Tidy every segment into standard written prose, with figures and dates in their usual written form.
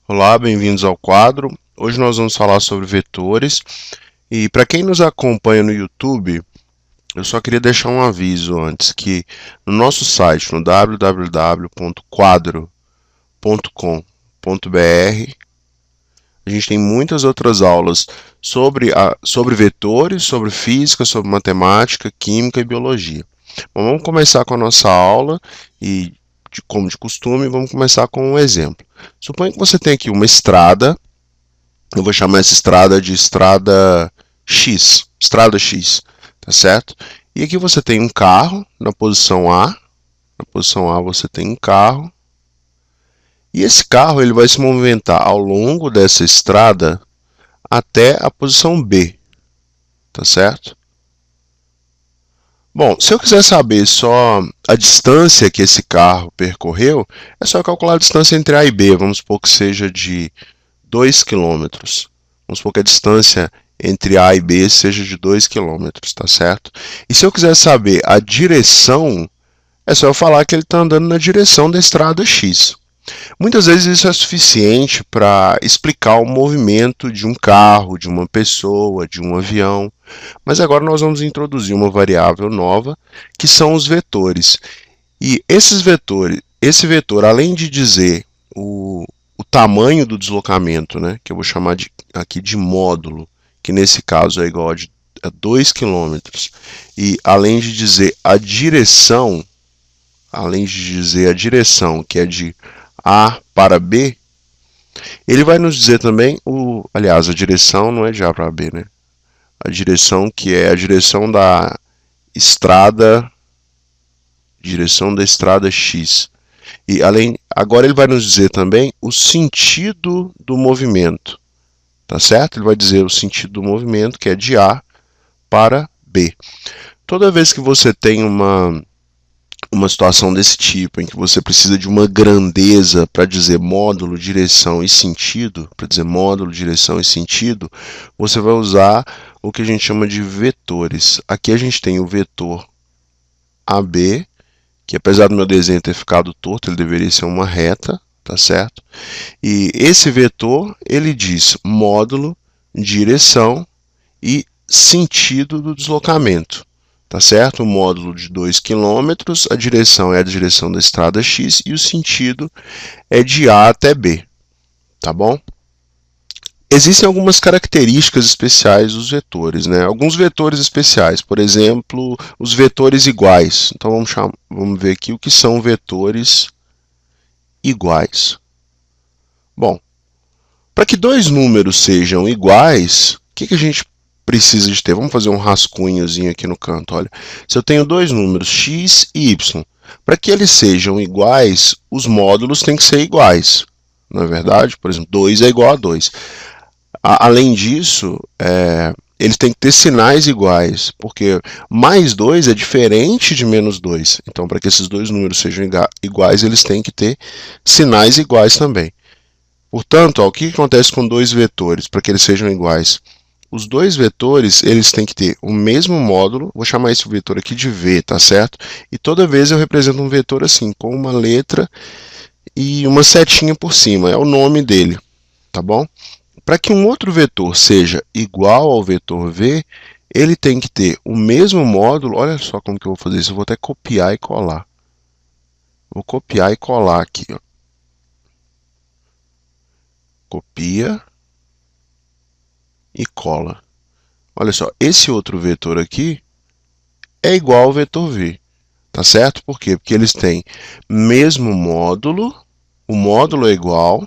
Olá, bem-vindos ao quadro. Hoje nós vamos falar sobre vetores. E para quem nos acompanha no YouTube, eu só queria deixar um aviso antes que no nosso site, no www.quadro.com.br, a gente tem muitas outras aulas sobre vetores, sobre física, sobre matemática, química e biologia. Bom, vamos começar com a nossa aula e, como de costume, vamos começar com um exemplo. Suponha que você tem aqui uma estrada. Eu vou chamar essa estrada de estrada X, tá certo? E aqui você tem um carro na posição A. Na posição A você tem um carro. E esse carro ele vai se movimentar ao longo dessa estrada até a posição B, tá certo? Bom, se eu quiser saber só a distância que esse carro percorreu, é só calcular a distância entre A e B. Vamos supor que seja de 2 quilômetros. Vamos supor que a distância entre A e B seja de 2 quilômetros, tá certo? E se eu quiser saber a direção, é só eu falar que ele está andando na direção da estrada X. Muitas vezes isso é suficiente para explicar o movimento de um carro, de uma pessoa, de um avião. Mas agora nós vamos introduzir uma variável nova, que são os vetores. E esse vetor, além de dizer o tamanho do deslocamento, né, que eu vou chamar aqui de módulo, que nesse caso é igual a 2 km, e além de dizer a direção, que é de A para B, ele vai nos dizer também, aliás, a direção não é de A para B, né? A direção que é a direção da estrada X. E agora ele vai nos dizer também o sentido do movimento, tá certo? Ele vai dizer o sentido do movimento, que é de A para B. Toda vez que você tem uma situação desse tipo, em que você precisa de uma grandeza para dizer módulo, direção e sentido, você vai usar o que a gente chama de vetores. Aqui a gente tem o vetor AB, que apesar do meu desenho ter ficado torto, ele deveria ser uma reta, tá certo? E esse vetor, ele diz módulo, direção e sentido do deslocamento, tá certo? O módulo de 2 km, a direção é a direção da estrada X e o sentido é de A até B, tá bom? Existem algumas características especiais dos vetores, né? Alguns vetores especiais, por exemplo, os vetores iguais. Então vamos ver aqui o que são vetores iguais. Bom, para que dois números sejam iguais, o que a gente precisa de ter? Vamos fazer um rascunhozinho aqui no canto. Olha, se eu tenho dois números x e y, para que eles sejam iguais, os módulos têm que ser iguais. Não é verdade? Por exemplo, 2 é igual a 2. Além disso, eles têm que ter sinais iguais, porque mais 2 é diferente de menos 2. Então, para que esses dois números sejam iguais, eles têm que ter sinais iguais também. Portanto, o que acontece com dois vetores para que eles sejam iguais? Os dois vetores eles têm que ter o mesmo módulo, vou chamar esse vetor aqui de V, tá certo? E toda vez eu represento um vetor assim, com uma letra e uma setinha por cima, é o nome dele, tá bom? Para que um outro vetor seja igual ao vetor V, ele tem que ter o mesmo módulo. Olha só como que eu vou fazer isso, eu vou até copiar e colar. Vou copiar e colar aqui, ó. Copia e cola. Olha só, esse outro vetor aqui é igual ao vetor V, tá certo? Por quê? Porque eles têm mesmo módulo, o módulo é igual,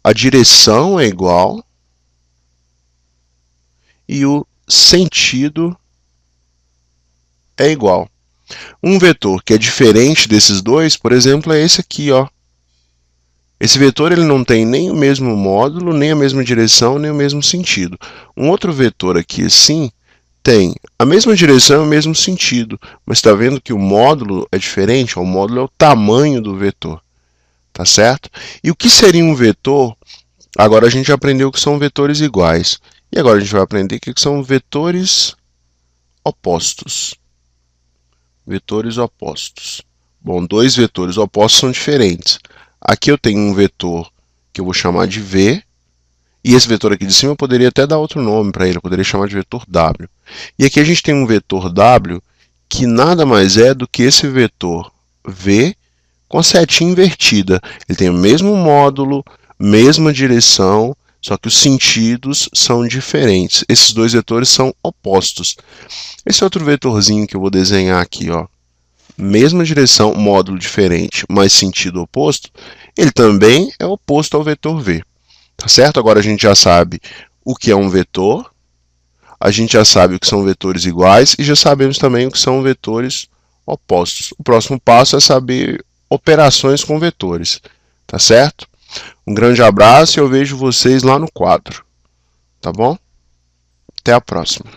a direção é igual e o sentido é igual. Um vetor que é diferente desses dois, por exemplo, é esse aqui, ó. Esse vetor ele não tem nem o mesmo módulo, nem a mesma direção, nem o mesmo sentido. Um outro vetor aqui, assim, tem a mesma direção e o mesmo sentido, mas está vendo que o módulo é diferente? O módulo é o tamanho do vetor, tá certo? E o que seria um vetor? Agora a gente aprendeu que são vetores iguais. E agora a gente vai aprender o que são vetores opostos. Vetores opostos. Bom, dois vetores opostos são diferentes. Aqui eu tenho um vetor que eu vou chamar de V, e esse vetor aqui de cima eu poderia até dar outro nome para ele, eu poderia chamar de vetor W. E aqui a gente tem um vetor W que nada mais é do que esse vetor V com a setinha invertida. Ele tem o mesmo módulo, mesma direção, só que os sentidos são diferentes. Esses dois vetores são opostos. Esse outro vetorzinho que eu vou desenhar aqui, ó, mesma direção, módulo diferente, mas sentido oposto, ele também é oposto ao vetor V. Tá certo? Agora a gente já sabe o que é um vetor, a gente já sabe o que são vetores iguais e já sabemos também o que são vetores opostos. O próximo passo é saber operações com vetores. Tá certo? Um grande abraço e eu vejo vocês lá no quadro. Tá bom? Até a próxima.